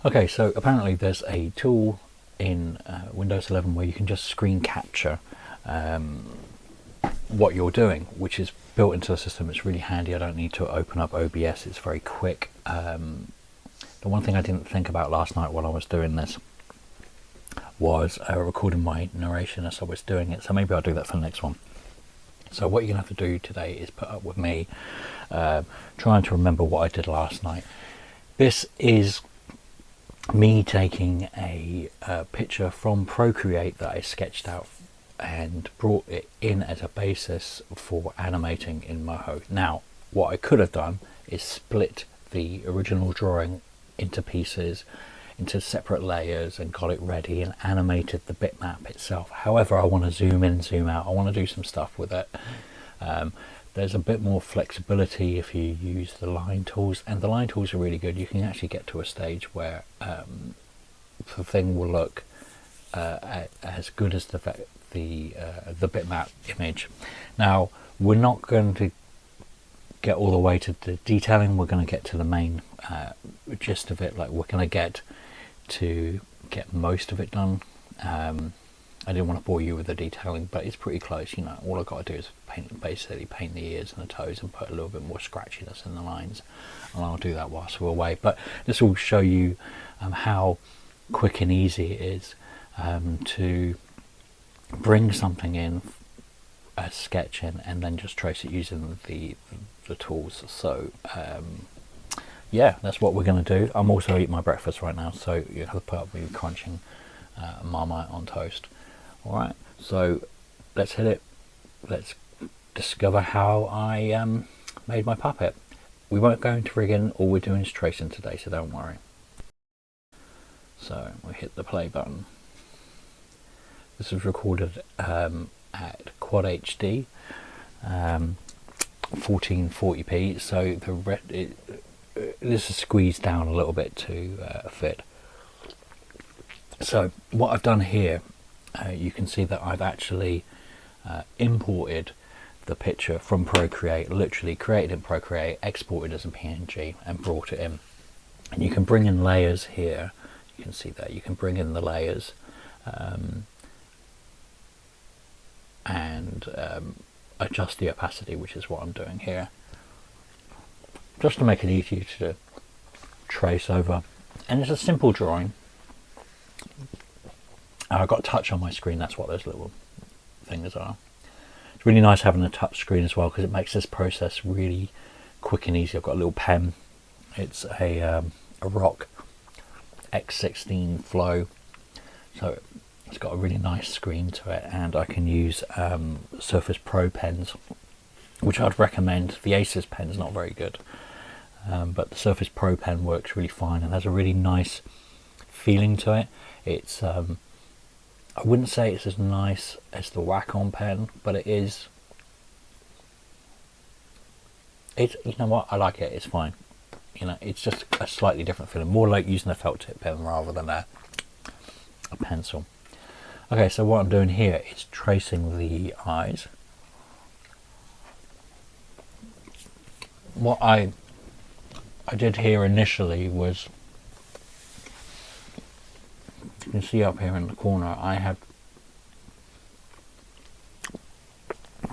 Okay, so apparently there's a tool in Windows 11 where you can just screen capture what you're doing, which is built into the system. It's really handy. I don't need to open up OBS. It's very quick. The one thing I didn't think about last night while I was doing this was recording my narration as I was doing it, so maybe I'll do that for the next one. So what you're gonna have to do today is put up with me trying to remember what I did last night. This is me taking a picture from Procreate that I sketched out and brought it in as a basis for animating in Moho. Now, what I could have done is split the original drawing into pieces, into separate layers, and got it ready and animated the bitmap itself. However, I want to zoom in, zoom out. I want to do some stuff with it. There's a bit more flexibility if you use the line tools, and the line tools are really good. You can actually get to a stage where the thing will look as good as the bitmap image. Now, we're not going to get all the way to the detailing. We're going to get to the main gist of it. Like, we're going to get most of it done. I didn't want to bore you with the detailing, but it's pretty close. You know, all I've got to do is basically paint the ears and the toes and put a little bit more scratchiness in the lines, and I'll do that whilst we're away. But this will show you how quick and easy it is to bring something in, a sketch in, and then just trace it using the tools. So yeah, that's what we're going to do. I'm also eating my breakfast right now, so you have to put up with me crunching Marmite on toast. All right, so let's hit it. Let's discover how I made my puppet. We won't go into rigging. All we're doing is tracing today, so don't worry. So we hit the play button. This was recorded at Quad HD, 1440p. So this is squeezed down a little bit to fit. So what I've done here, you can see that I've actually imported the picture from Procreate, literally created in Procreate, exported as a PNG, and brought it in. And you can bring in layers here. You can see that you can bring in the layers and adjust the opacity, which is what I'm doing here, just to make it easier to trace over. And it's a simple drawing. I've got touch on my screen. That's what those little things are. It's really nice having a touch screen as well, because it makes this process really quick and easy. I've got a little pen. It's a Rock X16 Flow, so it's got a really nice screen to it, and I can use Surface Pro pens, which I'd recommend. The Asus pen is not very good, but the Surface Pro pen works really fine and has a really nice feeling to it. It's I wouldn't say it's as nice as the Wacom pen, but it is. It's, you know what, I like it. It's fine. You know, it's just a slightly different feeling, more like using a felt tip pen rather than a pencil. Okay, so what I'm doing here is tracing the eyes. What I did here initially was, you can see up here in the corner, I have,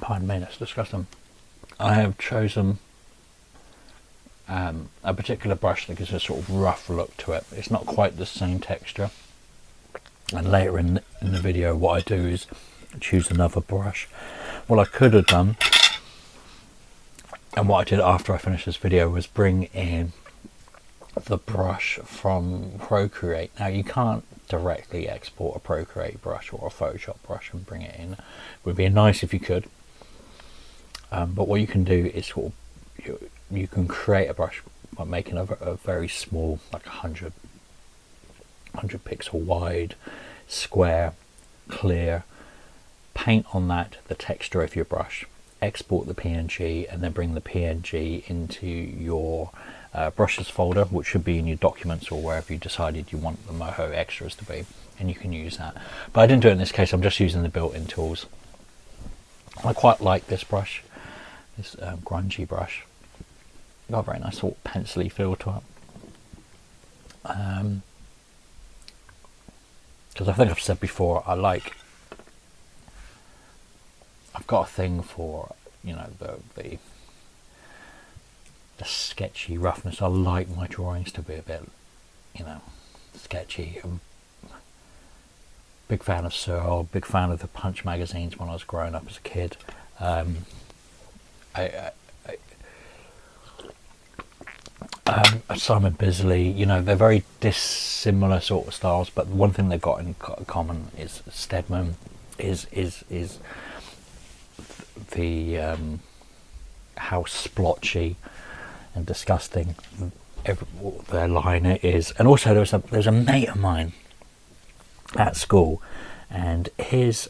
pardon me, that's disgusting. I have chosen a particular brush that gives a sort of rough look to it. It's not quite the same texture. And later in the video, what I do is choose another brush. What I could have done, and what I did after I finished this video, was bring in the brush from Procreate. Now, you can't directly export a Procreate brush or a Photoshop brush and bring it in. It would be nice if you could, but what you can do is sort of, you can create a brush by making a very small, like 100 pixel wide square, clear, paint on that the texture of your brush, export the PNG, and then bring the PNG into your brushes folder, which should be in your documents or wherever you decided you want the Moho extras to be, and you can use that. But I didn't do it in this case. I'm just using the built-in tools. I quite like this brush, this grungy brush. Got a very nice sort of pencil-y feel to it. because I think I've said before, I've got a thing for, you know, the sketchy roughness. I like my drawings to be a bit, you know, sketchy. I'm big fan of Searle, big fan of the Punch magazines when I was growing up as a kid. Simon Bisley, you know, they're very dissimilar sort of styles, but one thing they've got in common is Stedman is the how splotchy and disgusting their liner is. And also there's a mate of mine at school, and his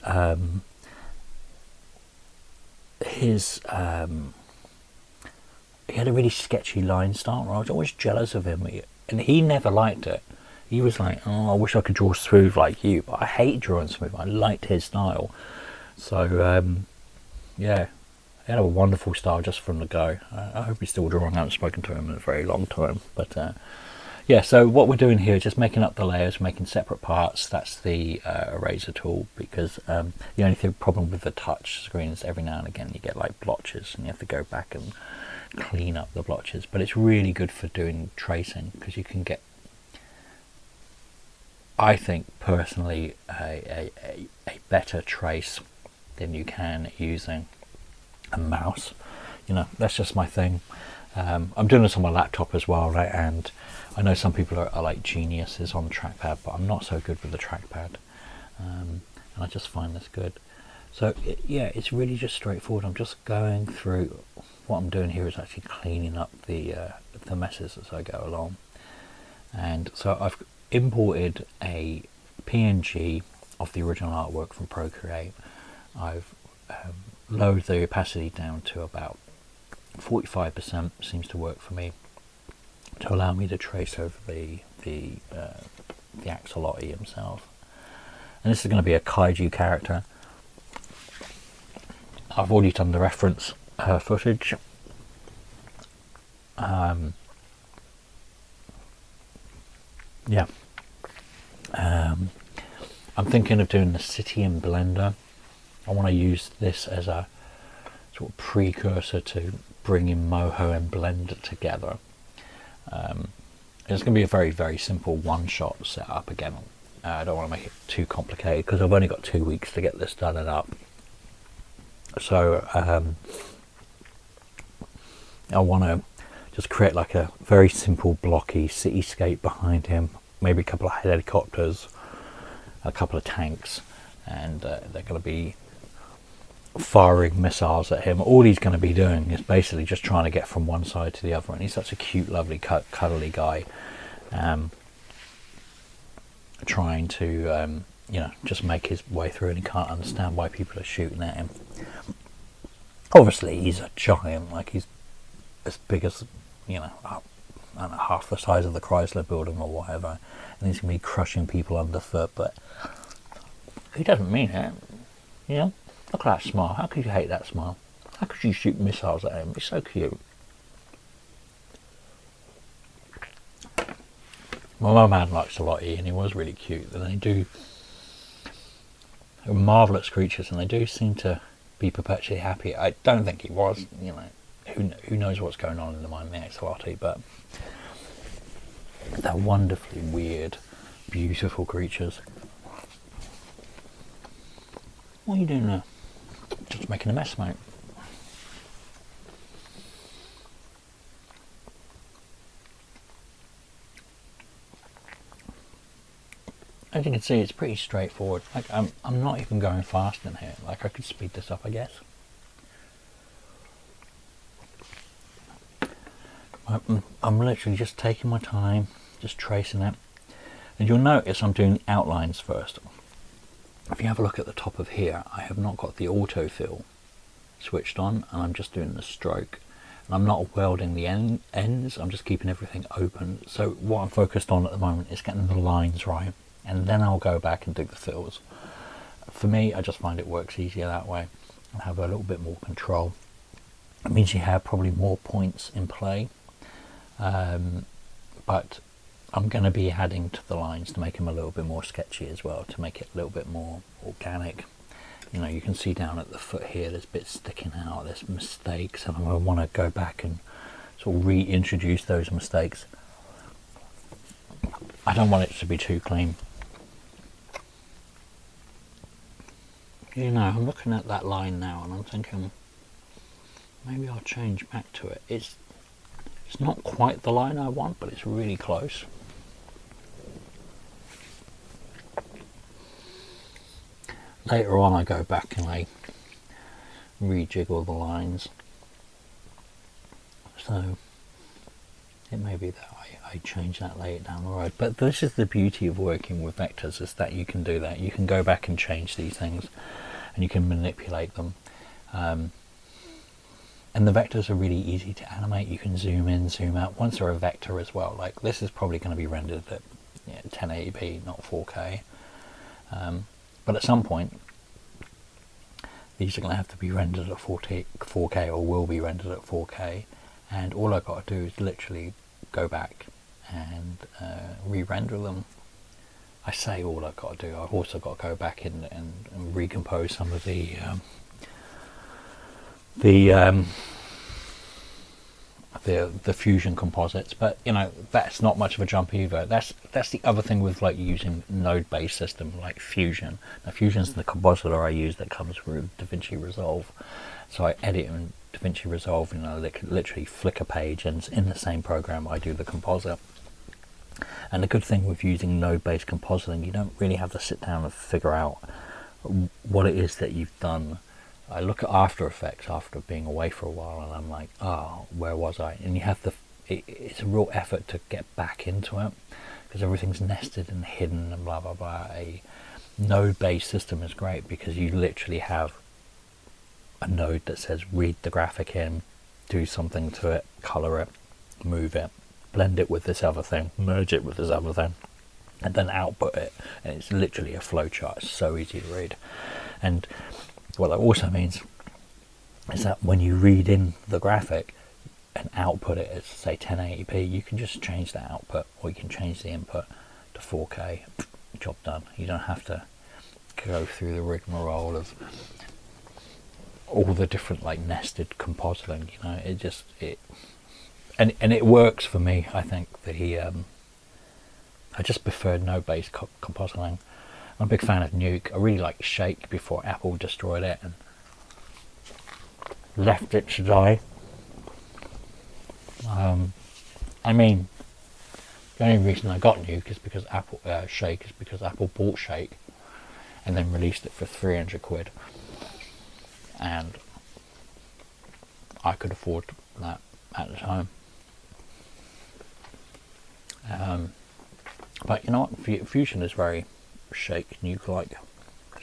he had a really sketchy line style, and I was always jealous of him, and he never liked it. He was like, oh, I wish I could draw smooth like you, but I hate drawing smooth. I liked his style. So yeah, he had a wonderful style just from the go. I hope he's still drawing. I haven't spoken to him in a very long time, but yeah, so what we're doing here is just making up the layers, making separate parts. That's the eraser tool, because the only problem with the touch screen is every now and again you get like blotches and you have to go back and clean up the blotches. But it's really good for doing tracing, because you can get, I think personally, a better trace than you can using a mouse. You know, that's just my thing. I'm doing this on my laptop as well, right? And I know some people are like geniuses on the trackpad, but I'm not so good with the trackpad, and I just find this good. So yeah, it's really just straightforward. I'm just going through. What I'm doing here is actually cleaning up the messes as I go along. And so I've imported a PNG of the original artwork from Procreate. I've lowered the opacity down to about 45%, seems to work for me, to allow me to trace over the Axelotlkaiju himself. And this is going to be a kaiju character. I've already done the reference footage. Yeah. I'm thinking of doing the city in Blender. I want to use this as a sort of precursor to bringing Moho and Blender together. It's going to be a very, very simple one-shot setup again. I don't want to make it too complicated, because I've only got 2 weeks to get this done and up. So I want to just create like a very simple blocky cityscape behind him, maybe a couple of helicopters, a couple of tanks, and they're going to be firing missiles at him. All he's going to be doing is basically just trying to get from one side to the other, and he's such a cute, lovely, cuddly guy, trying to you know, just make his way through, and he can't understand why people are shooting at him. Obviously he's a giant, like he's as big as, you know, I don't know, half the size of the Chrysler building or whatever, and he's going to be crushing people underfoot, but he doesn't mean it, you know. Look at that smile. How could you hate that smile? How could you shoot missiles at him? He's so cute. Well, my man likes a lot, and he was really cute. And they do marvellous creatures, and they do seem to be perpetually happy. I don't think he was, you know. Who knows what's going on in the mind of the Axelotlkaiju, but they're wonderfully weird, beautiful creatures. What are you doing there? Just making a mess, mate. As you can see, it's pretty straightforward. Like I'm not even going fast in here. Like I could speed this up, I guess. I'm literally just taking my time, just tracing it. And you'll notice I'm doing outlines first. If you have a look at the top of here, I have not got the autofill switched on, and I'm just doing the stroke. And I'm not welding the ends, I'm just keeping everything open. So what I'm focused on at the moment is getting the lines right, and then I'll go back and do the fills. For me, I just find it works easier that way and have a little bit more control. It means you have probably more points in play, but I'm going to be adding to the lines to make them a little bit more sketchy as well, to make it a little bit more organic. You know, you can see down at the foot here, there's bits sticking out, there's mistakes, and I want to go back and sort of reintroduce those mistakes. I don't want it to be too clean. You know, I'm looking at that line now and I'm thinking, maybe I'll change back to it. It's not quite the line I want, but it's really close. Later on I go back and I rejiggle the lines. So it may be that I change that later down the road. But this is the beauty of working with vectors, is that you can do that. You can go back and change these things and you can manipulate them. And the vectors are really easy to animate. You can zoom in, zoom out. Once they're a vector as well, like this is probably going to be rendered at 1080p, not 4K. But at some point, these are going to have to be rendered at 4K, or will be rendered at 4K. And all I've got to do is literally go back and re-render them. I say all I've got to do. I've also got to go back and recompose some of the fusion composites, but you know, that's not much of a jump either. That's the other thing with like using node-based system like Fusion. Now Fusion's the compositor I use that comes through DaVinci Resolve. So I edit in DaVinci Resolve, you know, literally flick a page, and in the same program I do the composite. And the good thing with using node-based compositing, you don't really have to sit down and figure out what it is that you've done. I look at After Effects after being away for a while and I'm like, oh, where was I? And you have to, it's a real effort to get back into it because everything's nested and hidden and blah, blah, blah. A node-based system is great because you literally have a node that says read the graphic in, do something to it, color it, move it, blend it with this other thing, merge it with this other thing, and then output it. And it's literally a flowchart. It's so easy to read. And what that also means is that when you read in the graphic and output it as, say, 1080p, you can just change the output, or you can change the input to 4K. Job done. You don't have to go through the rigmarole of all the different like nested compositing. You know, it just and it works for me. I think that I just prefer node-based compositing. I'm a big fan of Nuke. I really like Shake before Apple destroyed it and left it to die. I mean, the only reason I got Nuke is because Shake is because Apple bought Shake and then released it for 300 quid, and I could afford that at the time. But you know what? Fusion is very Shake, Nuke-like,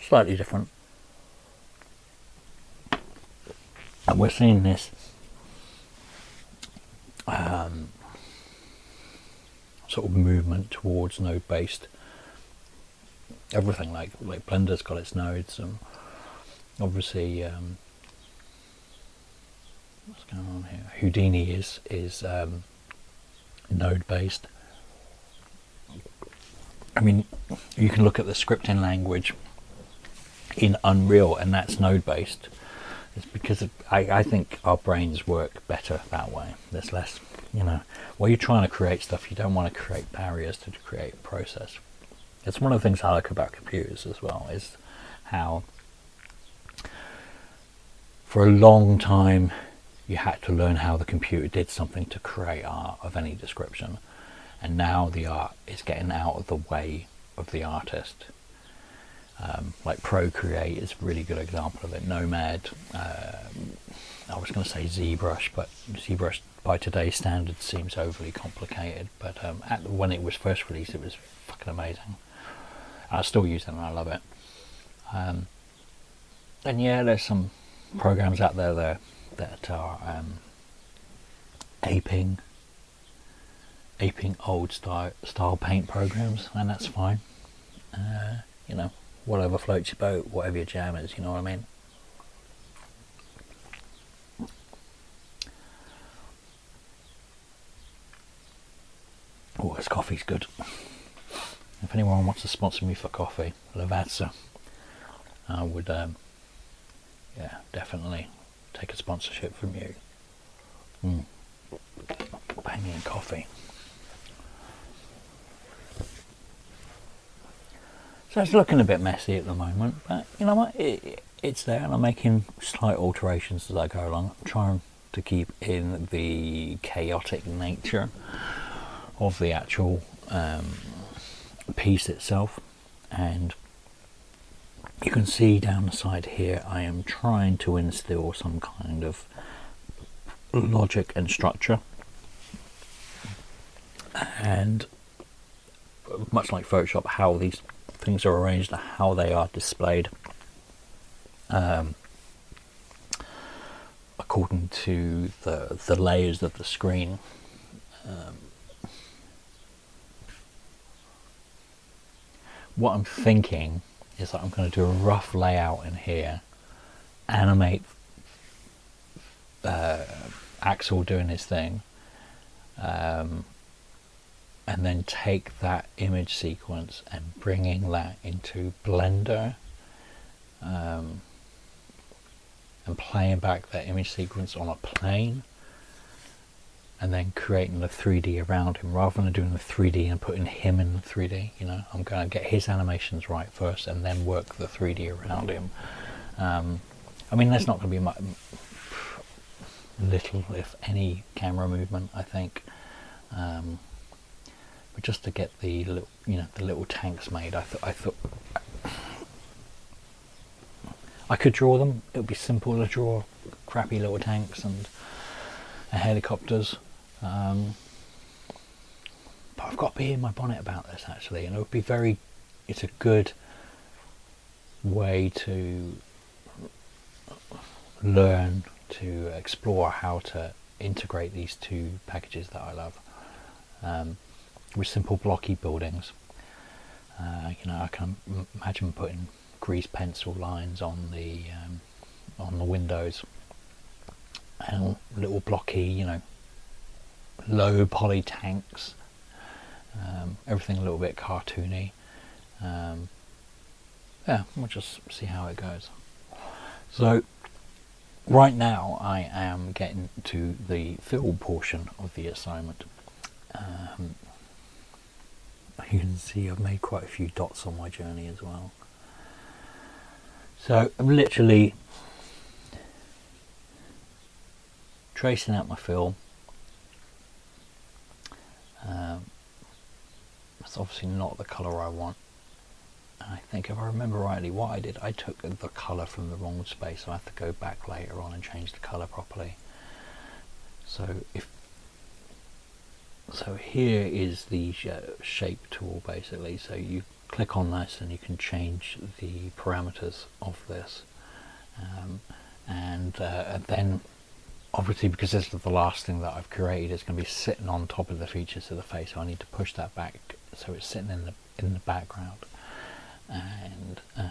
slightly different. And we're seeing this sort of movement towards node-based everything. Like Blender's got its nodes, and obviously what's going on here? Houdini is node-based. I mean, you can look at the scripting language in Unreal, and that's node-based. It's because I think our brains work better that way. There's less, you know, while you're trying to create stuff, you don't want to create barriers to create a process. It's one of the things I like about computers as well, is how for a long time you had to learn how the computer did something to create art of any description. And now the art is getting out of the way of the artist. Like Procreate is a really good example of it. Nomad, I was going to say ZBrush, but ZBrush by today's standards seems overly complicated. But when it was first released, it was fucking amazing. I still use it and I love it. And yeah, there's some programs out there that are aping old style paint programs, and that's fine. You know, whatever floats your boat, whatever your jam is, you know what I mean? Oh, this coffee's good. If anyone wants to sponsor me for coffee, Lavazza, I would, yeah, definitely take a sponsorship from you. Pay me in coffee. So it's looking a bit messy at the moment, but you know what? It's there, and I'm making slight alterations as I go along. I'm trying to keep in the chaotic nature of the actual piece itself, and you can see down the side here I am trying to instill some kind of logic and structure, and much like Photoshop, how these things are arranged and how they are displayed according to the layers of the screen. What I'm thinking is that I'm going to do a rough layout in here, animate Axel doing his thing, and then take that image sequence and bringing that into Blender, and playing back that image sequence on a plane, and then creating the 3D around him, rather than doing the 3D and putting him in the 3D. You know, I'm going to get his animations right first and then work the 3D around him. I mean, there's not going to be much, little if any camera movement, I think, but just to get the little, you know, the little tanks made, I thought I could draw them. It would be simple to draw crappy little tanks and helicopters, but I've got to be in my bonnet about this actually, and it would be very, it's a good way to learn to explore how to integrate these two packages that I love, with simple blocky buildings. You know, I can imagine putting grease pencil lines on the windows, and little blocky, you know, low poly tanks, everything a little bit cartoony. Yeah, we'll just see how it goes. So right now I am getting to the fill portion of the assignment. You can see I've made quite a few dots on my journey as well. So I'm literally tracing out my fill. It's obviously not the colour I want. I think if I remember rightly, what I did, I took the colour from the wrong space, so I have to go back later on and change the colour properly. So here is the shape tool basically, so you click on this and you can change the parameters of this, and then obviously, because this is the last thing that I've created, it's going to be sitting on top of the features of the face, so I need to push that back so it's sitting in the background, and I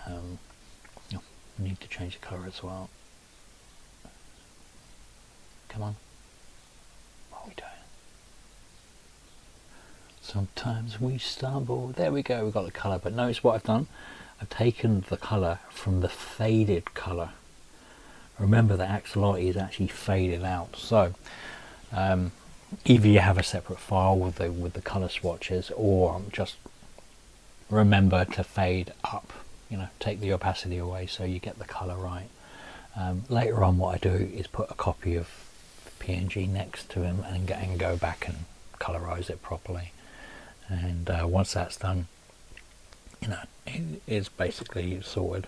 need to change the colour as well. Come on, what are we doing? Sometimes we stumble. There we go, we've got the colour, but notice what I've done. I've taken the colour from the faded colour. Remember that Axelotlkaiju is actually faded out, so either you have a separate file with the colour swatches, or just remember to fade up, you know, take the opacity away so you get the colour right. Later on, what I do is put a copy of PNG next to him and go back and colorize it properly, and once that's done, you know, it is basically sorted.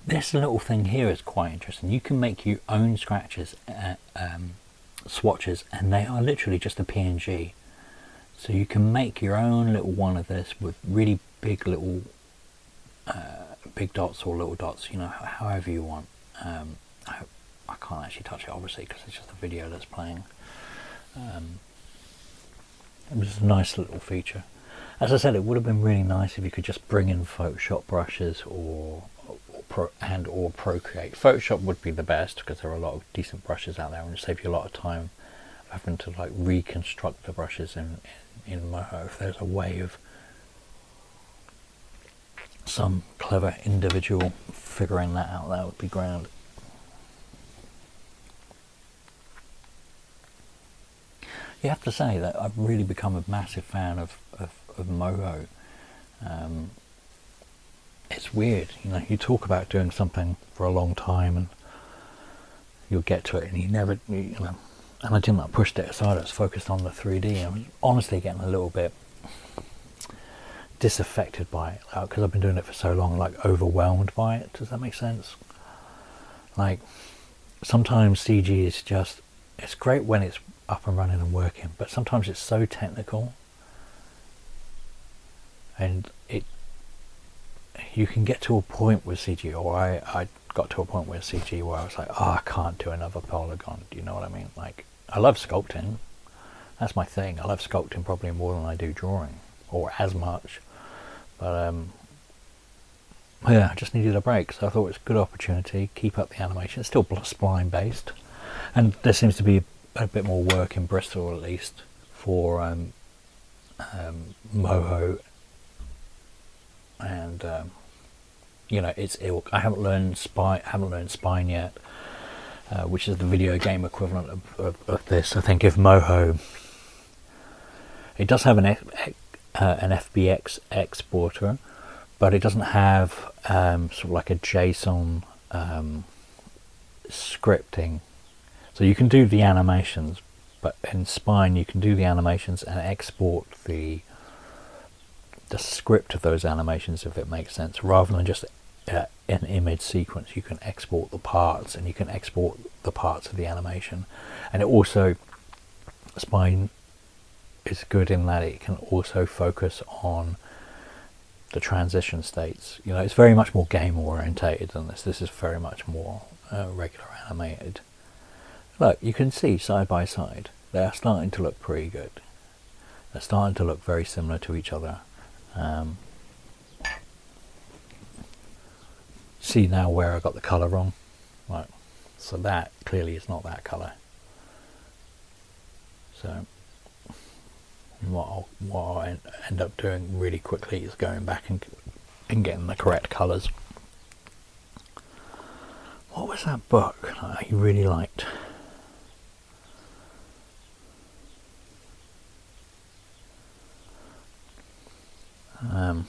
This little thing here is quite interesting. You can make your own scratches, swatches, and they are literally just a PNG. So you can make your own little one of this with really big little big dots or little dots, you know, however you want. I can't actually touch it obviously because it's just a video that's playing. It was a nice little feature. As I said, it would have been really nice if you could just bring in Photoshop brushes or or Procreate. Photoshop would be the best because there are a lot of decent brushes out there, and it saves you a lot of time having to like reconstruct the brushes in Moho. If there's a way of some clever individual figuring that out, that would be grand. You have to say that I've really become a massive fan of Moho. It's weird, you know, you talk about doing something for a long time and you'll get to it and you never, you know, and I didn't, I pushed it aside, I was focused on the 3D. I was honestly getting a little bit disaffected by it, because I've been doing it for so long, like overwhelmed by it. Does that make sense? Like, sometimes CG is just, it's great when it's up and running and working, but sometimes it's so technical and you can get to a point with CG, or I got to a point with CG where I was like, oh, I can't do another polygon. Do you know what I mean? Like, I love sculpting, that's my thing. I love sculpting probably more than I do drawing, or as much, but yeah, I just needed a break, so I thought it was a good opportunity. Keep up the animation. It's still spline based, and there seems to be a bit more work in Bristol, at least, for Moho, and you know, it's ilk. I haven't learned Spine yet, which is the video game equivalent of this. I think if Moho, it does have an FBX exporter, but it doesn't have sort of like a JSON scripting. So you can do the animations, but in Spine you can do the animations and export the script of those animations, if it makes sense, rather than just an image sequence. You can export the parts, and you can export the parts of the animation. And it also, Spine is good in that it can also focus on the transition states. You know, it's very much more game orientated than this. This is very much more regular animated. Look, you can see side by side, they're starting to look pretty good. They're starting to look very similar to each other. See now where I got the colour wrong? Right, so that clearly is not that colour. So what I'll end up doing really quickly is going back and getting the correct colours. What was that book that I really liked? I'm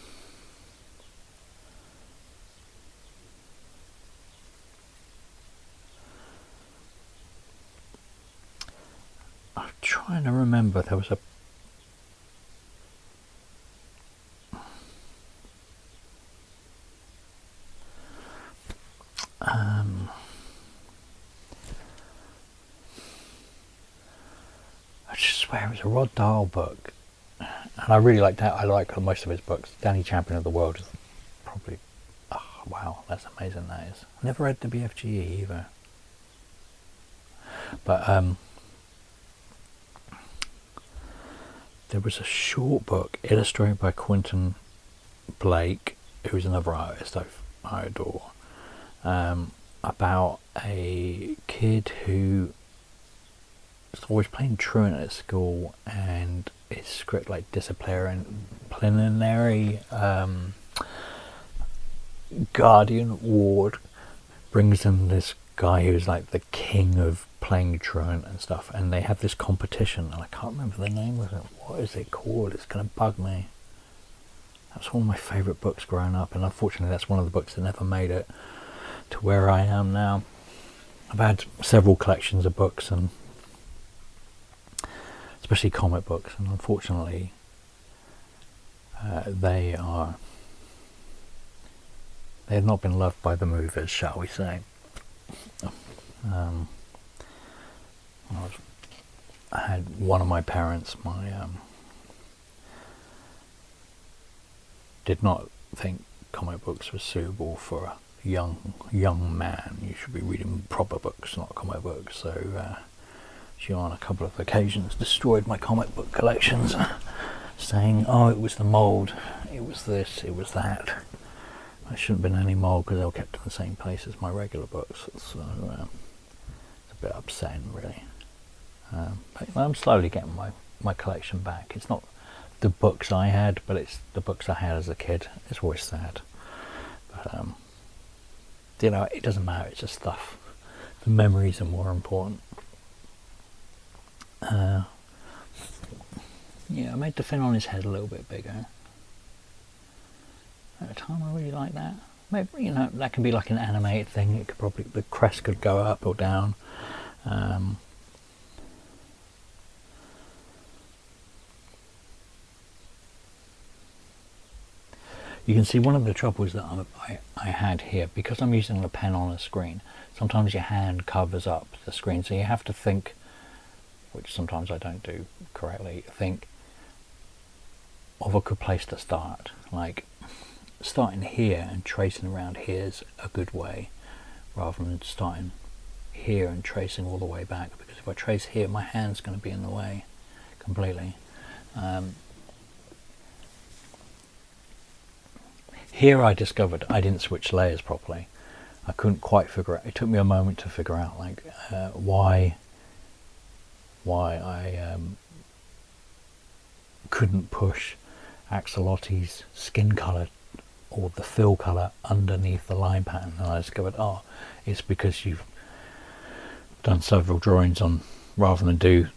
trying to remember. There was a I just swear it was a Rod Dahl book, and I really liked that. I like most of his books. Danny Champion of the World is probably, oh wow, that's amazing. That is. I never read the BFGE either, but there was a short book illustrated by Quentin Blake, who's another artist I adore, about a kid who is always playing truant at school, and his script, like disciplinary guardian ward, brings in this guy who's like the king of playing truant and stuff, and they have this competition, and I can't remember the name of it. What is it called? It's gonna bug me. That's one of my favourite books growing up, and unfortunately that's one of the books that never made it to where I am now. I've had several collections of books, and especially comic books, and unfortunately they have not been loved by the movers, shall we say. I had one of my parents, did not think comic books were suitable for a young man. You should be reading proper books, not comic books. So she on a couple of occasions destroyed my comic book collections, saying, oh, it was the mould, it was this, it was that. There shouldn't have been any more because they were kept in the same place as my regular books, so it's a bit upsetting really. But I'm slowly getting my collection back. It's not the books I had, but it's the books I had as a kid. It's always sad, but you know, it doesn't matter, it's just stuff. The memories are more important. Yeah, I made the fin on his head a little bit bigger. At the time I really like that. Maybe, you know, that can be like an animated thing. It could probably, the crest could go up or down. You can see one of the troubles that I had here, because I'm using the pen on a screen, sometimes your hand covers up the screen, so you have to think, which sometimes I don't do correctly, think of a good place to start. Like starting here and tracing around here is a good way, rather than starting here and tracing all the way back, because if I trace here my hand's going to be in the way completely. Here I discovered I didn't switch layers properly. I couldn't quite figure out, it took me a moment to figure out like why I couldn't push Axelotlkaiju's skin colour or the fill colour underneath the line pattern, and I discovered, oh, it's because you've done several drawings on, rather than do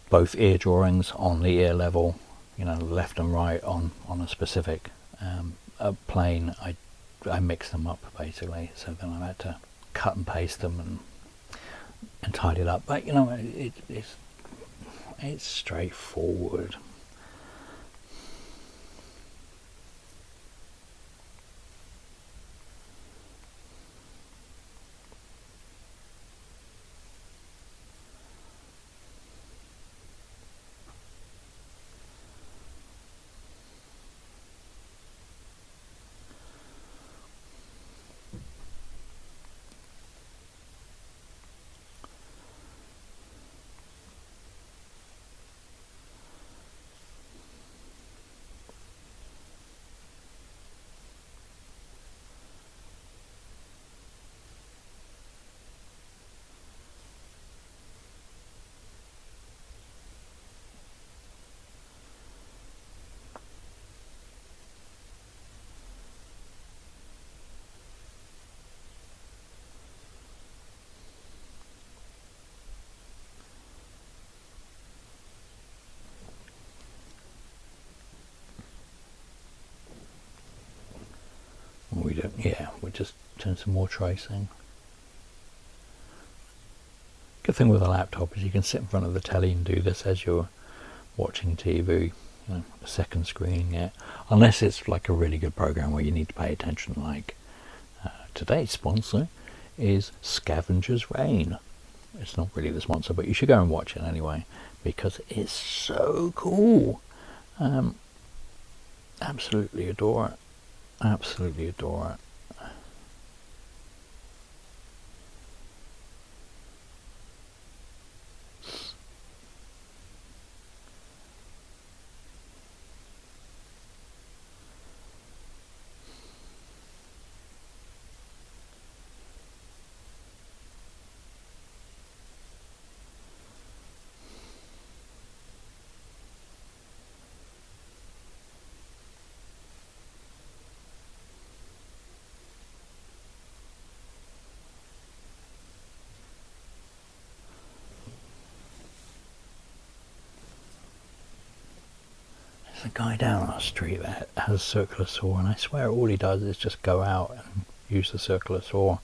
both ear drawings on the ear level, you know, left and right on a specific plane, I mixed them up basically, so then I had to cut and paste them and tidy it up. But you know, it's straightforward. We don't, yeah, we're just doing some more tracing. Good thing with a laptop is you can sit in front of the telly and do this as you're watching TV, you know, a second screen, yeah. Unless it's like a really good program where you need to pay attention, like today's sponsor is Scavenger's Reign. It's not really the sponsor, but you should go and watch it anyway, because it's so cool. Absolutely adore it. Absolutely adore it. There's a guy down our street that has a circular saw, and I swear all he does is just go out and use the circular saw.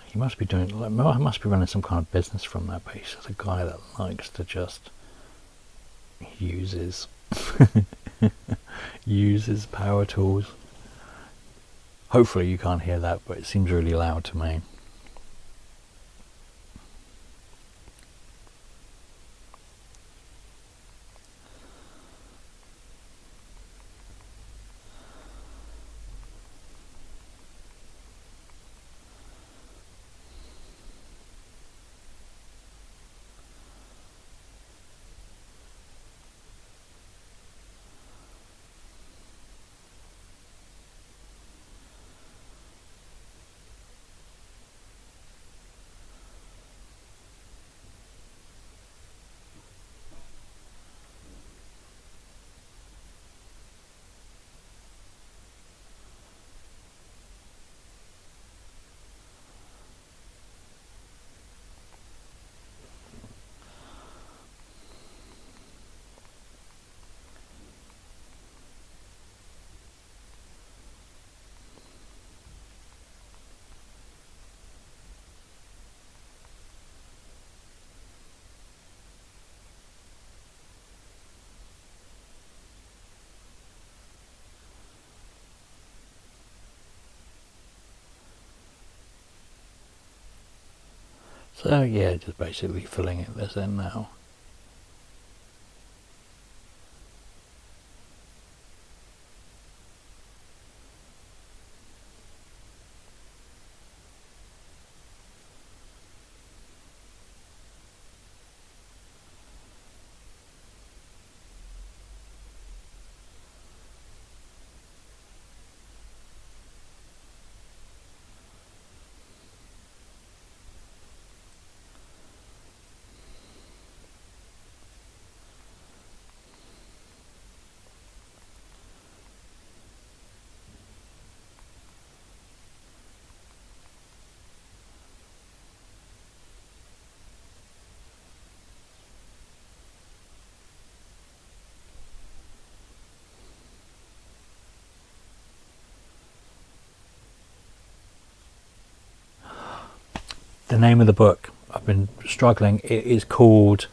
He must be doing, like, must be running some kind of business from that base. There's a guy that likes to just uses uses power tools. Hopefully you can't hear that, but it seems really loud to me. So yeah, just basically filling this in now. The name of the book, I've been struggling, it is called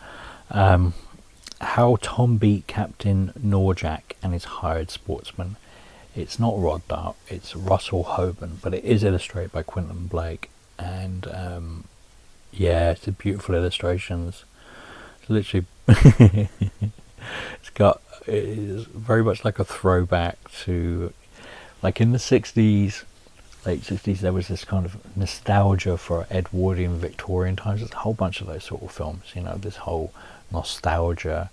How Tom Beat Captain Norjack and His Hired Sportsman. It's not Rod Dart, it's Russell Hoban, but it is illustrated by Quentin Blake, and yeah, it's beautiful illustrations. It's literally it is very much like a throwback to, like, in the 60s, late 60s, there was this kind of nostalgia for Edwardian Victorian times. There's a whole bunch of those sort of films, you know, this whole nostalgia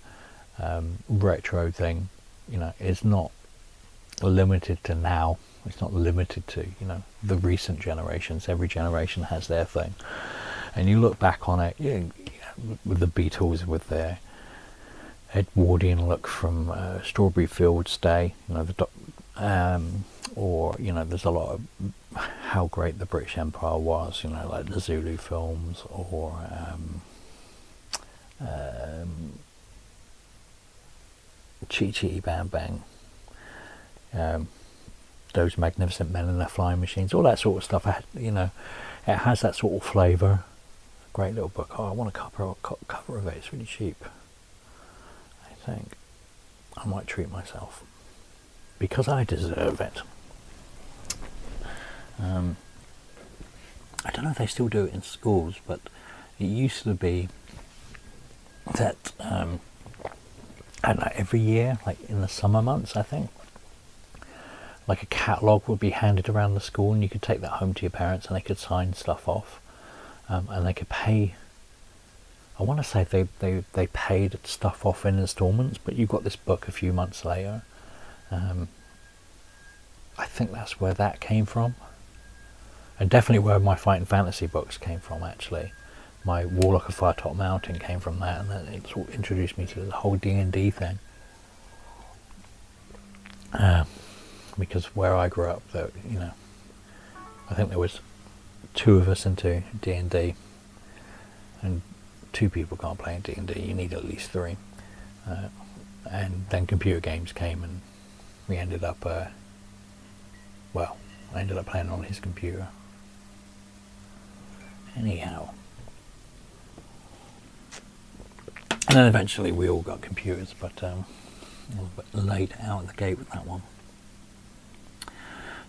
retro thing, you know, is not limited to now. It's not limited to, you know, the recent generations. Every generation has their thing, and you look back on it, you know, with the Beatles, with their Edwardian look from Strawberry Fields Day, you know, or, you know, there's a lot of how great the British Empire was, you know, like the Zulu films, or Chee Chee Bang Bang, those magnificent men in their flying machines, all that sort of stuff. You know, it has that sort of flavour. Great little book. Oh, I want a cover of it. It's really cheap. I think I might treat myself because I deserve it. I don't know if they still do it in schools, but it used to be that I don't know, every year, like in the summer months, I think, like a catalogue would be handed around the school, and you could take that home to your parents, and they could sign stuff off, and they could pay. I want to say they paid stuff off in installments, but you got this book a few months later. I think that's where that came from, and definitely where my Fighting Fantasy books came from. Actually, my Warlock of Firetop Mountain came from that, and then it sort of introduced me to the whole D&D thing. Because where I grew up, though, you know, I think there was 2 of us into D&D, and 2 people can't play in D&D. You need at least 3. And then computer games came, and we ended up. Well, I ended up playing on his computer. Anyhow. And then eventually we all got computers, but a little bit late out of the gate with that one.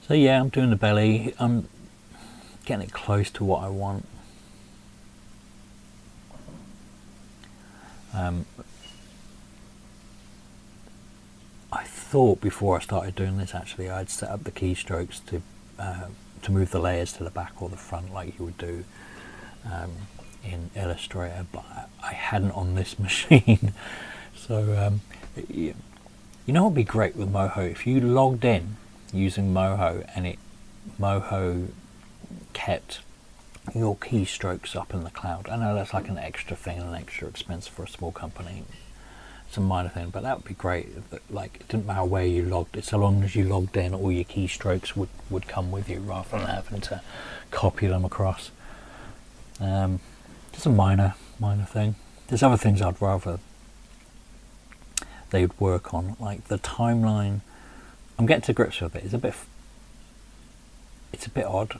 So yeah, I'm doing the belly. I'm getting it close to what I want. I thought before I started doing this, actually, I'd set up the keystrokes to move the layers to the back or the front, like you would do in Illustrator, but I hadn't on this machine. So you know what would be great with Moho? If you logged in using Moho, and Moho kept your keystrokes up in the cloud. I know that's like an extra thing, an extra expense for a small company. It's a minor thing, but that would be great. Like, it didn't matter where you logged it, so long as you logged in, all your keystrokes would come with you, rather than having to copy them across. Just a minor thing. There's other things I'd rather they'd work on, like the timeline. I'm getting to grips with it. It's a bit odd.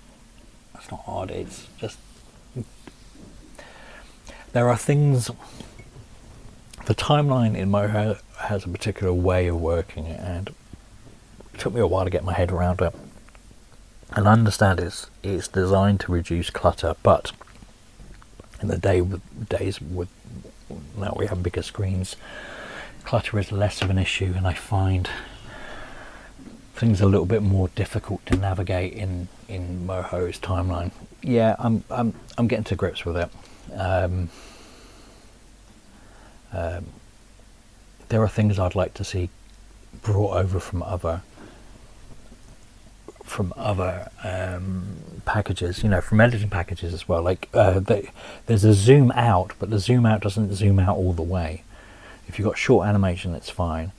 It's not odd. It's just there are things. The timeline in Moho has a particular way of working, and it took me a while to get my head around it. And I understand it's designed to reduce clutter, but in the days with now we have bigger screens, clutter is less of an issue, and I find things a little bit more difficult to navigate in Moho's timeline. Yeah, I'm getting to grips with it. There are things I'd like to see brought over from other packages, you know, from editing packages as well. Like there's a zoom out, but the zoom out doesn't zoom out all the way. If you've got short animation, it's fine.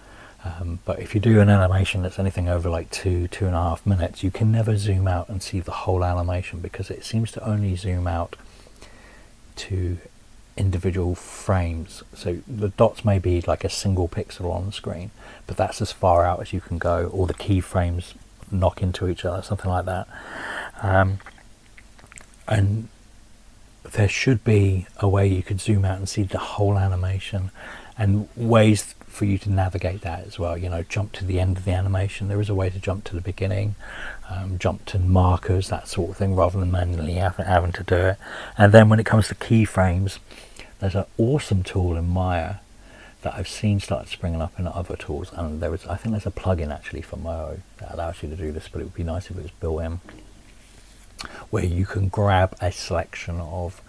But if you do an animation that's anything over like 2.5 minutes, you can never zoom out and see the whole animation, because it seems to only zoom out to individual frames. So the dots may be like a single pixel on the screen, but that's as far out as you can go, or the keyframes knock into each other, something like that. And there should be a way you could zoom out and see the whole animation, and ways for you to navigate that as well. You know, jump to the end of the animation. There is a way to jump to the beginning, jump to markers, that sort of thing, rather than manually having to do it. And then when it comes to keyframes, there's an awesome tool in Maya that I've seen start springing up in other tools, and I think there's a plugin actually for Moho that allows you to do this, but it would be nice if it was built in, where you can grab a selection of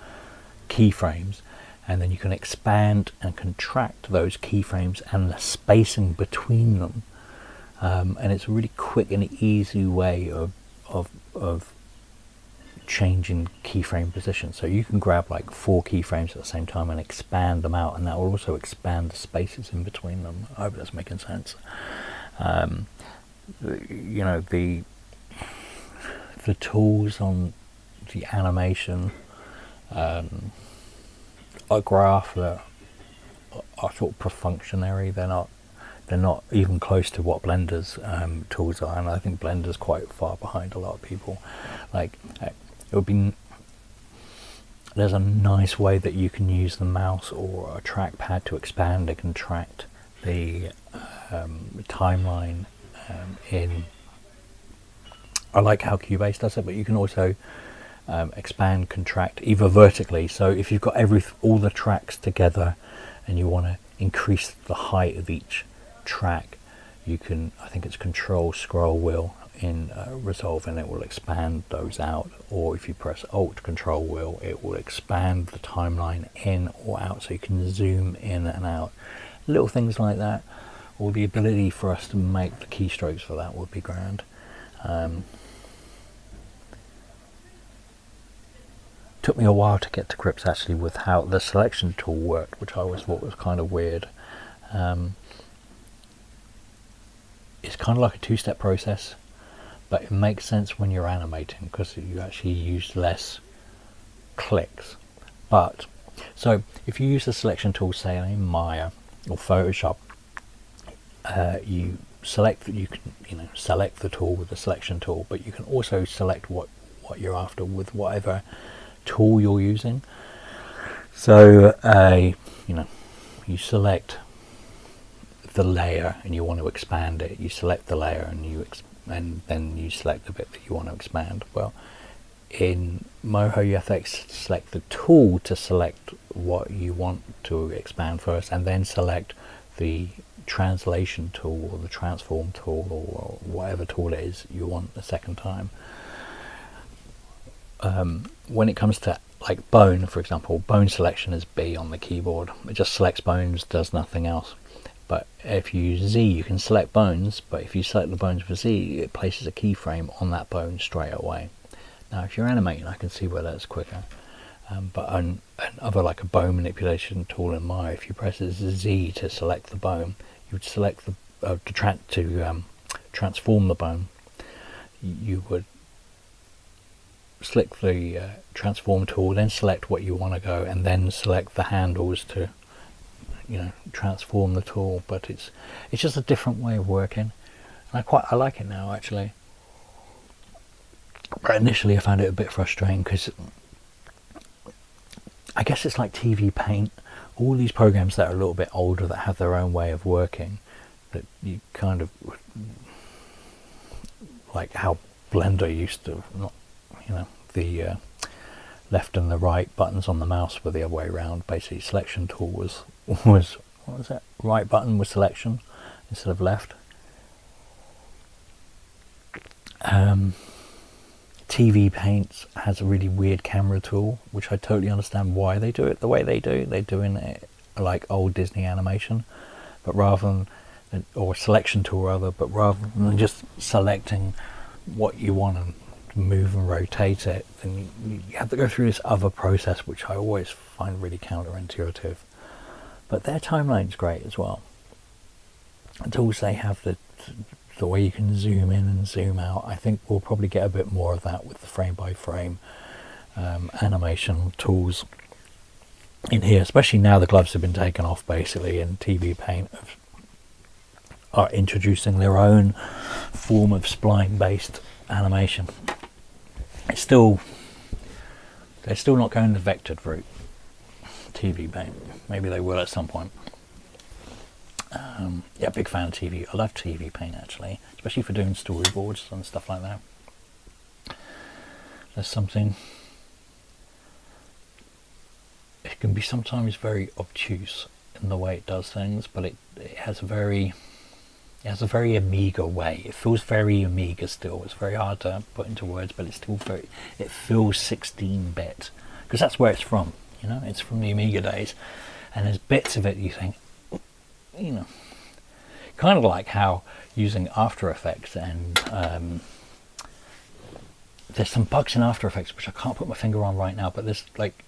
keyframes and then you can expand and contract those keyframes and the spacing between them, and it's a really quick and easy way of changing keyframe position. So you can grab like 4 keyframes at the same time and expand them out, and that will also expand the spaces in between them. I hope that's making sense. You know, the tools on the animation graph that are sort of perfunctory. They're not even close to what Blender's tools are, and I think Blender's quite far behind a lot of people. Like, it would be, there's a nice way that you can use the mouse or a trackpad to expand and contract the timeline in. I like how Cubase does it, but you can also expand, contract either vertically. So if you've got all the tracks together and you want to increase the height of each track, you can, I think it's Control Scroll Wheel in Resolve, and it will expand those out. Or if you press Alt Control Wheel, it will expand the timeline in or out, so you can zoom in and out. Little things like that, or the ability for us to make the keystrokes for that would be grand. Took me a while to get to grips actually with how the selection tool worked, which I always thought was kind of weird. It's kind of like a 2-step process, but it makes sense when you're animating because you actually use less clicks. But so if you use the selection tool, say in Maya or Photoshop, you select the tool with the selection tool, but you can also select what you're after with whatever tool you're using. So you select the layer and you want to expand it, you select the layer and then you select the bit that you want to expand. Well, in Moho you have to select the tool to select what you want to expand first, and then select the translation tool or the transform tool or whatever tool it is you want the second time. When it comes to like bone, for example, bone selection is B on the keyboard. It just selects bones, does nothing else. But if you use Z, you can select bones, but if you select the bones for Z, it places a keyframe on that bone straight away. Now if you're animating, I can see where that's quicker. But another, like a bone manipulation tool in Maya, if you press Z to select the bone, you would select the to transform the bone. You would select the transform tool, then select what you want to go, and then select the handles to transform the tool. But it's just a different way of working, and I like it now actually. But initially I found it a bit frustrating because I guess it's like TV Paint, all these programs that are a little bit older that have their own way of working, that you kind of like how Blender used to, not the left and the right buttons on the mouse were the other way around. Basically, selection tool was what was it? Right button was selection instead of left. TV Paint has a really weird camera tool, which I totally understand why they do it the way they do. They're doing it like old Disney animation, but rather than, or selection tool rather, but rather than just selecting what you want and move and rotate it, then you have to go through this other process, which I always find really counterintuitive. But their timeline's great as well. The tools they have, the way you can zoom in and zoom out, I think we'll probably get a bit more of that with the frame by frame animation tools in here, especially now the gloves have been taken off basically, and TV Paint are introducing their own form of spline based animation. They're still not going the vectored route, TV Paint. Maybe they will at some point. Yeah, big fan of TV. I love TV Paint actually, especially for doing storyboards and stuff like that. There's something, it can be sometimes very obtuse in the way it does things, but it has a very Amiga way. It feels very Amiga still. It's very hard to put into words, but it's still it feels 16-bit, because that's where it's from, you know, it's from the Amiga days, and there's bits of it you think, you know, kind of like how using After Effects and there's some bugs in After Effects which I can't put my finger on right now, but there's like,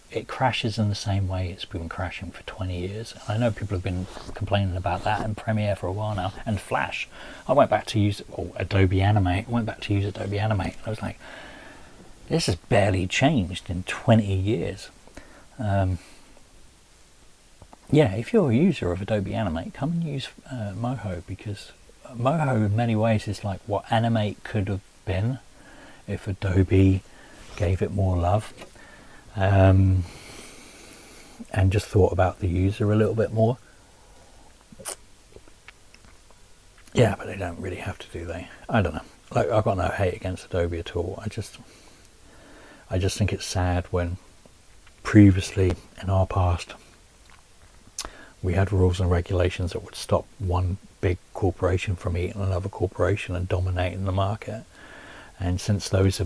it crashes in the same way it's been crashing for 20 years. And I know people have been complaining about that in Premiere for a while now, and Flash. I went back to use Adobe Animate. I went back to use Adobe Animate. And I was like, this has barely changed in 20 years. Yeah, if you're a user of Adobe Animate, come and use Moho, because Moho in many ways is like what Animate could have been if Adobe gave it more love. And just thought about the user a little bit more. Yeah, but they don't really have to, do they? I don't know. Like, I've got no hate against Adobe at all. I just think it's sad when previously in our past we had rules and regulations that would stop one big corporation from eating another corporation and dominating the market. And since those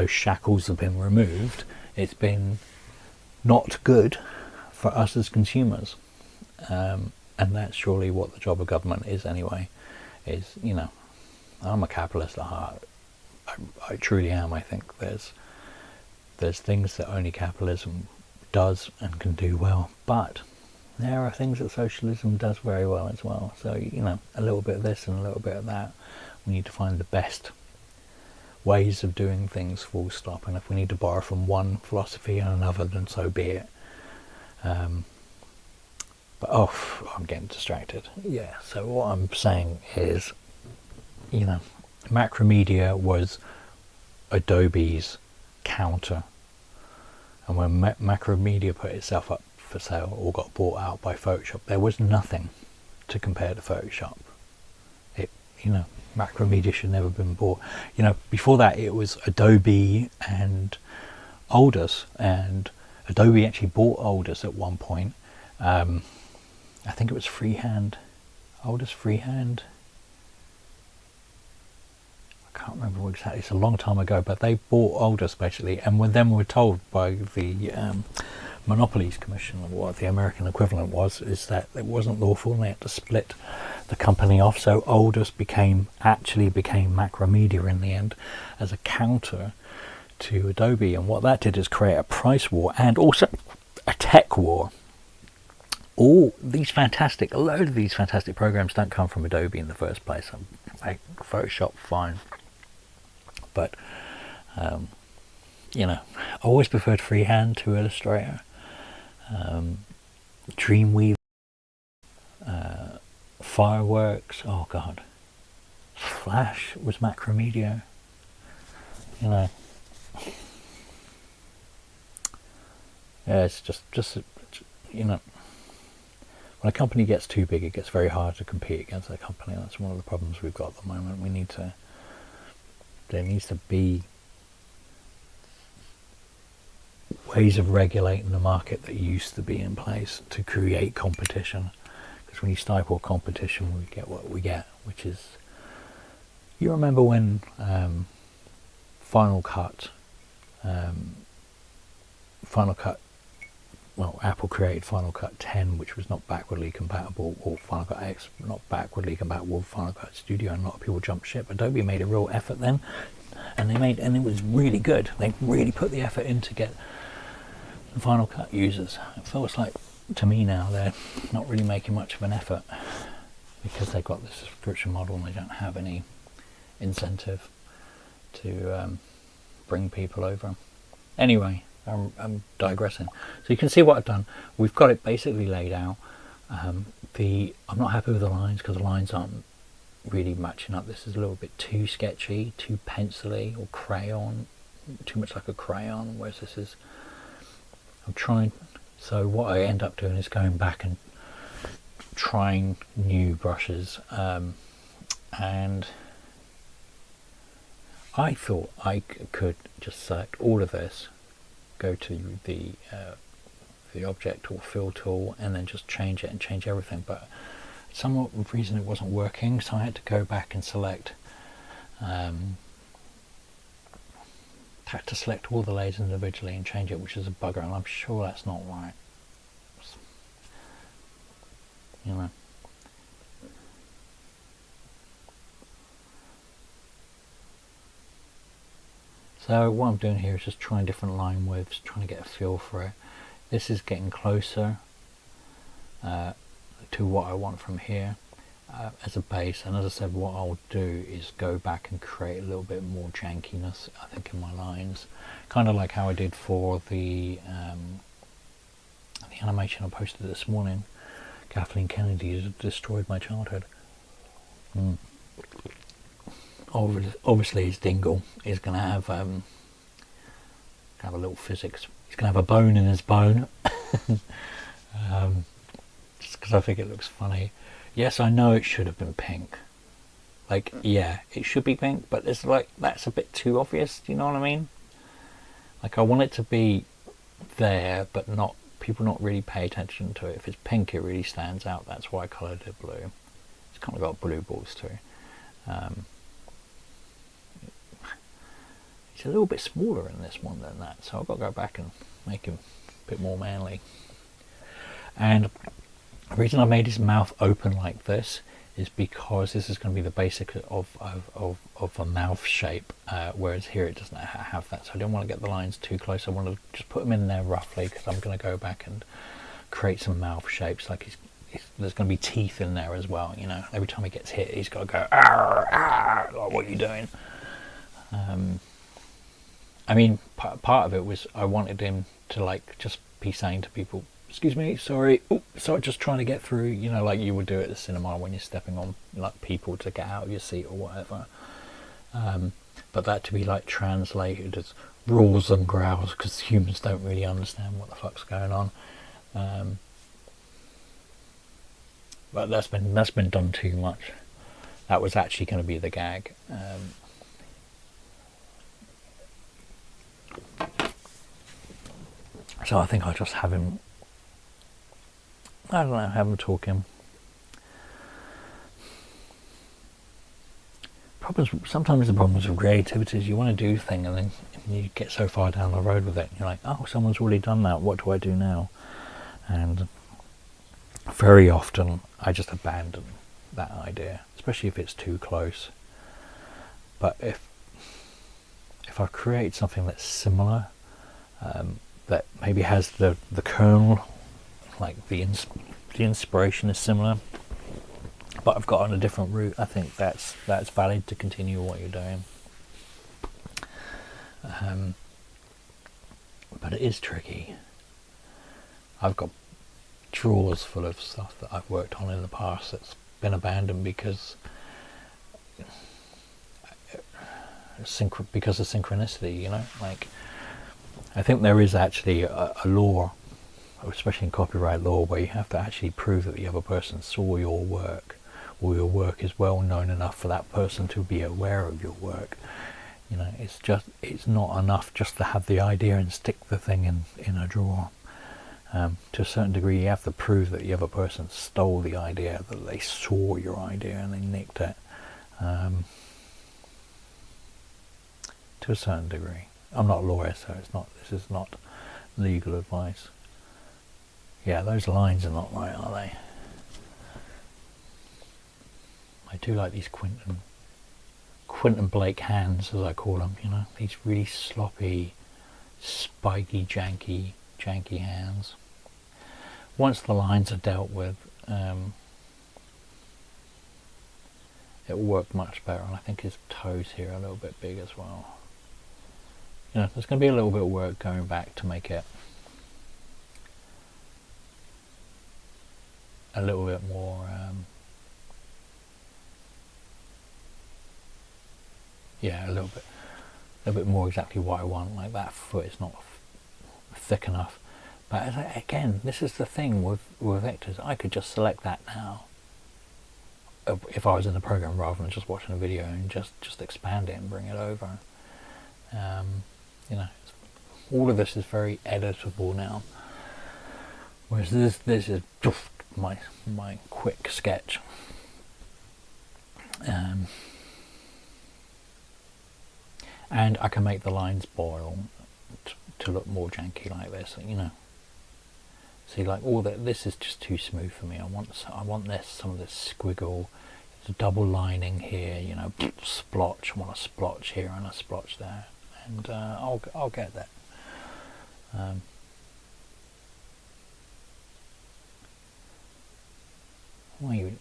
shackles have been removed, it's been not good for us as consumers. And that's surely what the job of government is anyway, is, you know, I'm a capitalist at heart. I truly am. I think there's things that only capitalism does and can do well, but there are things that socialism does very well as well. So, you know, a little bit of this and a little bit of that. We need to find the best ways of doing things, full stop. And if we need to borrow from one philosophy and another, then so be it. But I'm getting distracted. Yeah, so what I'm saying is, you know, Macromedia was Adobe's counter. And when Macromedia put itself up for sale or got bought out by Photoshop, there was nothing to compare to Photoshop. It, you know, Macromedia should never have been bought. You know, before that it was Adobe and Aldus, and Adobe actually bought Aldus at one point. I think it was Freehand, Aldus Freehand. I can't remember what exactly. It's a long time ago, but they bought Aldus basically, and then we were told by the Monopolies Commission, or what the American equivalent was, is that it wasn't lawful and they had to split the company off. So Aldus actually became Macromedia in the end as a counter to Adobe, and what that did is create a price war and also a tech war. A load of these fantastic programs don't come from Adobe in the first place. Like Photoshop, fine, but you know, I always preferred Freehand to Illustrator. Dreamweaver, Fireworks, oh god, Flash was Macromedia, you know. Yeah, it's just you know, when a company gets too big, it gets very hard to compete against that company. That's one of the problems we've got at the moment. There needs to be ways of regulating the market that used to be in place to create competition. Because when you stifle competition, we get what we get, which is, you remember when Final Cut, well, Apple created Final Cut 10, which was not backwardly compatible, or Final Cut X, not backwardly compatible with Final Cut Studio, and a lot of people jumped ship. Adobe made a real effort then, and it was really good. They really put the effort in to get the Final Cut users. It feels like, to me now, they're not really making much of an effort because they've got this subscription model and they don't have any incentive to bring people over. Anyway, I'm digressing. So you can see what I've done. We've got it basically laid out. I'm not happy with the lines because the lines aren't really matching up. This is a little bit too sketchy, too pencil-y or crayon, too much like a crayon, whereas this is, I'm trying. So what I end up doing is going back and trying new brushes, and I thought I could just select all of this, go to the object or fill tool, and then just change it and change everything. But somewhat for some reason it wasn't working, so I had to go back and select had to select all the layers individually and change it, which is a bugger, and I'm sure that's not right. You know. So what I'm doing here is just trying different line widths, trying to get a feel for it. This is getting closer to what I want from here as a base, and as I said, what I'll do is go back and create a little bit more jankiness, I think, in my lines, kind of like how I did for the animation I posted this morning. Kathleen Kennedy has destroyed my childhood. Obviously his dingle is going to have a little physics. He's going to have a bone in his bone. Just because I think it looks funny. Yes, I know it should have been pink. Like, yeah, it should be pink, but it's like, that's a bit too obvious, do you know what I mean? Like, I want it to be there, but not, people not really pay attention to it. If it's pink, it really stands out. That's why I coloured it blue. It's kind of got blue balls too. He's a little bit smaller in this one than that, so I've got to go back and make him a bit more manly. And the reason I made his mouth open like this is because this is going to be the basic of a mouth shape, whereas here it doesn't have that. So I didn't want to get the lines too close. I want to just put them in there roughly, because I'm going to go back and create some mouth shapes. Like there's going to be teeth in there as well. You know, every time he gets hit, he's got to go "Arr, arr," like, what are you doing? I mean, part of it was I wanted him to like just be saying to people, "Excuse me, sorry, sorry, just trying to get through," you know, like you would do at the cinema when you're stepping on like people to get out of your seat or whatever. But that to be like translated as roars and growls, because humans don't really understand what the fuck's going on. But that's been done too much. That was actually going to be the gag. So I think I'll just have him, I don't know, have him talking. Sometimes the problems with creativity is you want to do a thing and then you get so far down the road with it, and you're like, oh, someone's already done that, what do I do now? And very often I just abandon that idea, especially if it's too close. But if I create something that's similar, that maybe has the kernel, like the inspiration is similar, but I've got on a different route, I think that's valid to continue what you're doing. But it is tricky. I've got drawers full of stuff that I've worked on in the past that's been abandoned because of synchronicity, you know, like I think there is actually a law, especially in copyright law, where you have to actually prove that the other person saw your work, or your work is well known enough for that person to be aware of your work. You know, it's not enough just to have the idea and stick the thing in a drawer. To a certain degree, you have to prove that the other person stole the idea, that they saw your idea and they nicked it. To a certain degree. I'm not a lawyer, so this is not legal advice. Yeah, those lines are not right, are they? I do like these Quentin Blake hands, as I call them, you know, these really sloppy, spiky, janky hands. Once the lines are dealt with, it will work much better. And I think his toes here are a little bit big as well. You know, there's going to be a little bit of work going back to make it a little bit more yeah, a little bit more exactly what I want. Like that foot is not thick enough. But again, this is the thing with vectors. I could just select that now if I was in the program, rather than just watching a video, and just expand it and bring it over. You know, all of this is very editable now. Whereas this is my quick sketch. And I can make the lines boil to look more janky like this, you know. See, like all that, this is just too smooth for me. I want some of this squiggle, the double lining here, you know, splotch. I want a splotch here and a splotch there, and I'll get that.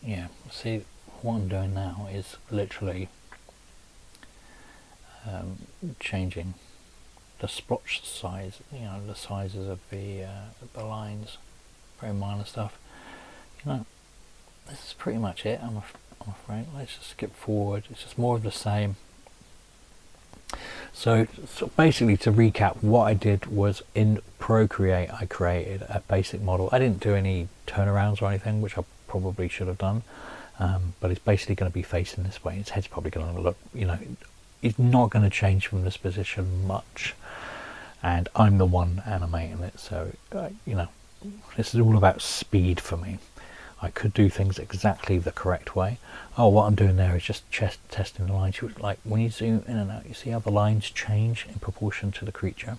Yeah. See, what I'm doing now is literally changing the splotch size, you know, the sizes of the lines, very minor stuff. You know, this is pretty much it. I'm afraid. Let's just skip forward. It's just more of the same. So basically, to recap, what I did was in Procreate, I created a basic model. I didn't do any turnarounds or anything, which I probably should have done. But it's basically going to be facing this way. Its head's probably going to look, you know, it's not going to change from this position much. And I'm the one animating it, so you know, this is all about speed for me. I could do things exactly the correct way. Oh, what I'm doing there is just testing the lines. Like when you zoom in and out, you see how the lines change in proportion to the creature.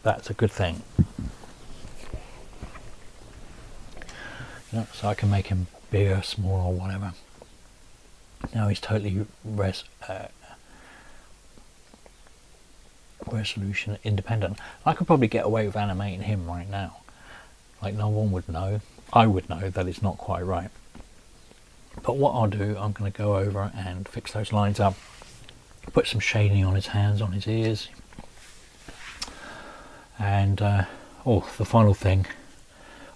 That's a good thing. You know, so I can make him bigger, smaller, or whatever. Now he's totally resolution independent. I could probably get away with animating him right now. Like no one would know. I would know that it's not quite right. But what I'll do, I'm going to go over and fix those lines up, put some shading on his hands, on his ears, and oh, the final thing,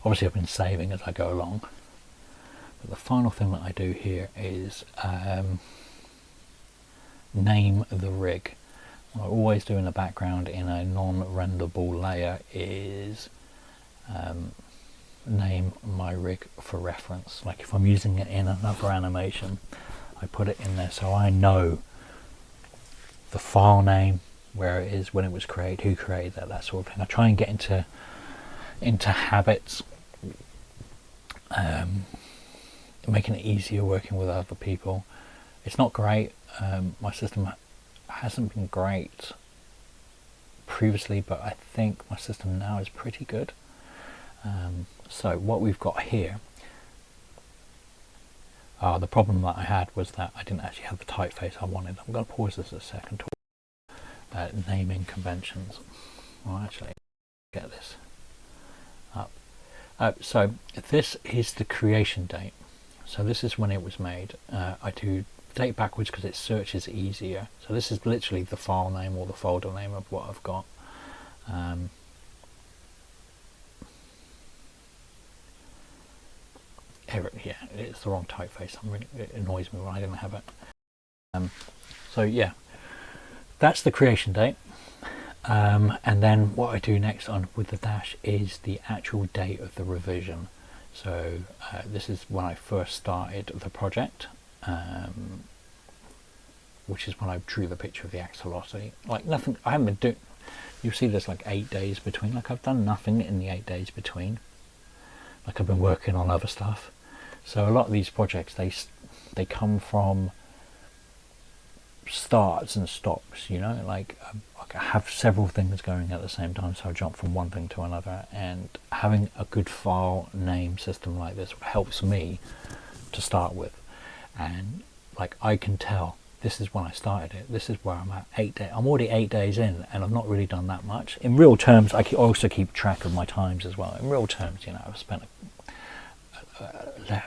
obviously I've been saving as I go along, but the final thing that I do here is name the rig. What I always do in the background in a non-renderable layer is name my rig for reference. Like if I'm using it in another animation, I put it in there so I know the file name, where it is, when it was created, who created that, that sort of thing. I try and get into habits, making it easier working with other people. It's not great. My system hasn't been great previously, but I think my system now is pretty good. So what we've got here, the problem that I had was that I didn't actually have the typeface I wanted. I'm going to pause this a second to naming conventions. Well, actually, get this up. So this is the creation date. So this is when it was made. I do date backwards because it searches easier. So this is literally the file name or the folder name of what I've got. Yeah, it's the wrong typeface. It annoys me when I didn't have it. So yeah, that's the creation date. And then what I do next on with the dash is the actual date of the revision. So this is when I first started the project, which is when I drew the picture of the axolotl. Like nothing, I haven't been doing, you'll see there's like 8 days between, like I've done nothing in the 8 days between. Like I've been working on other stuff. So a lot of these projects, they come from starts and stops, you know, like I have several things going at the same time, so I jump from one thing to another, and having a good file name system like this helps me to start with. And like I can tell this is when I started it, this is where I'm at. I'm already 8 days in, and I've not really done that much in real terms. I also keep track of my times as well. In real terms, you know, I've spent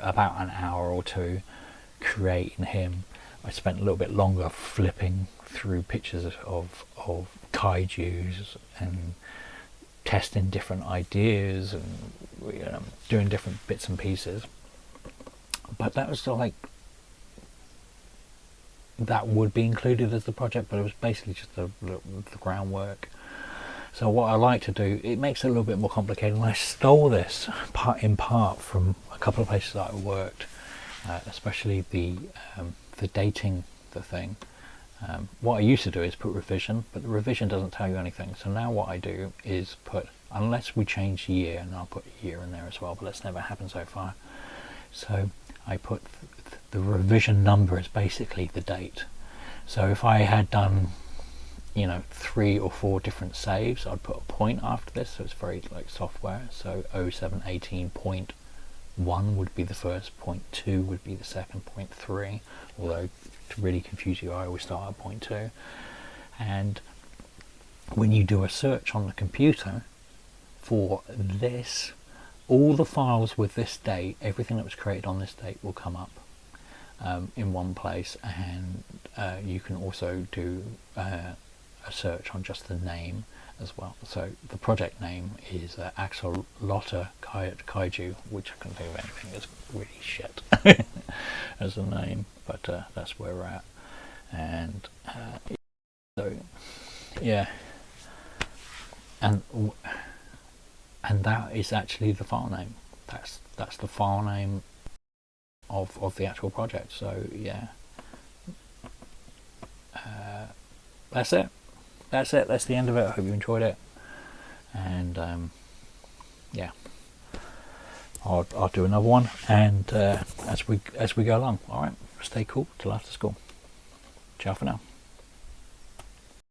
about an hour or two creating him. I spent a little bit longer flipping through pictures of kaijus and testing different ideas and, you know, doing different bits and pieces. But that was like, that would be included as the project, but it was basically just the groundwork. So what I like to do, it makes it a little bit more complicated, and I stole this in part from a couple of places that I worked, especially the dating the thing. What I used to do is put revision, but the revision doesn't tell you anything. So now what I do is put, unless we change year, and I'll put year in there as well, but that's never happened so far. So I put the revision number is basically the date. So if I had done, you know, 3 or 4 different saves, I'd put a point after this, so it's very like software. So 0718.1 would be the first, 0.2 would be the second, 0.3, although to really confuse you, I always start at 0.2. And when you do a search on the computer for this, all the files with this date, everything that was created on this date will come up in one place. And you can also do a search on just the name as well. So the project name is Axelotlkaiju, which I couldn't think of anything that's really shit as a name, but that's where we're at. And so yeah, and that is actually the file name. That's the file name of the actual project. So yeah, that's it. That's the end of it. I hope you enjoyed it, and yeah, I'll do another one, and as we go along. All right, stay cool till after school. Ciao for now.